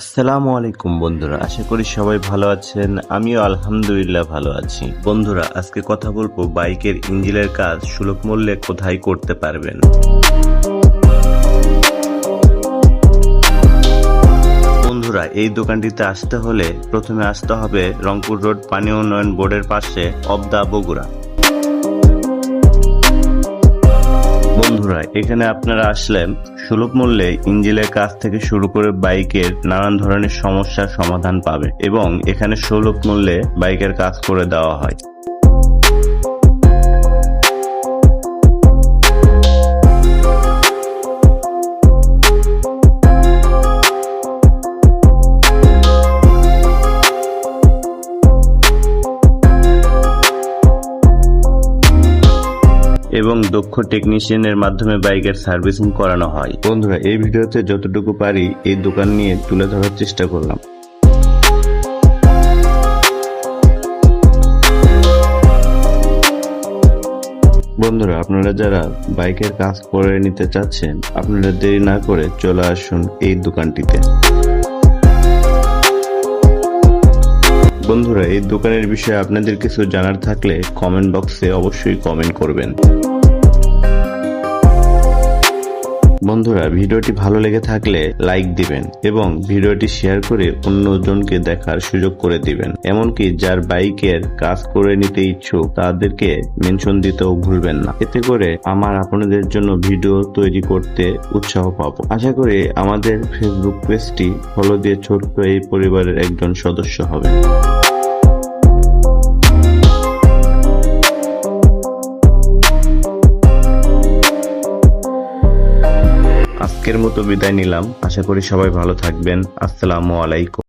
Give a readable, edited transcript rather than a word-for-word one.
আসসালামু আলাইকুম বন্ধুরা, আশা করি সবাই ভালো আছেন। আমিও আলহামদুলিল্লাহ ভালো আছি। বন্ধুরা, আজকে কথা বলবো বাইকের ইঞ্জিনের কাজ সুলভ মূল্যে কোথায় করতে পারবেন। বন্ধুরা, এই দোকানটিতে আসতে হলে প্রথমে আসতে হবে রংপুর রোড পানি উন্নয়ন বোর্ডের পাশে অবদা বগুড়া। বন্ধুরা, এখানে আপনারা আসলে সুলভ মূল্যে ইঞ্জিনের কাজ থেকে শুরু করে বাইকের নানান ধরনের সমস্যার সমাধান পাবে এবং এখানে সুলভ মূল্যে বাইকের কাজ করে দেওয়া হয়। এবং দক্ষ টেকনিশিয়ানের মাধ্যমে বাইকের সার্ভিসিং করানো হয়। বন্ধুরা, এই ভিডিওতে যতটুকু পারি এই দোকান নিয়ে তুলে ধরার চেষ্টা করলাম। বন্ধুরা, আপনারা যারা বাইকের কাজ করে নিতে চাচ্ছেন, আপনারা দেরি না করে চলে আসুন এই দোকানটিতে। বন্ধুরা, এই দোকানের বিষয়ে আপনাদের কিছু জানার থাকলে কমেন্ট বক্সে অবশ্যই কমেন্ট করবেন। বন্ধুরা, ভিডিওটি ভালো লেগে থাকলে লাইক দিবেন এবং ভিডিওটি শেয়ার করে অন্যজনকে দেখার সুযোগ করে দিবেন। এমনকি যার বাইকের কাজ করে নিতে ইচ্ছুক তাদেরকে মেনশন দিতেও ভুলবেন না। এতে করে আমার আপনাদের জন্য ভিডিও তৈরি করতে উৎসাহ পাবো। আশা করি আমাদের ফেসবুক পেজটি ফলো দিয়ে ছোট্ট এই পরিবারের একজন সদস্য হবেন। আজকের মতো বিদায় নিলাম। আশা করি সবাই ভালো থাকবেন। আসসালামু আলাইকুম।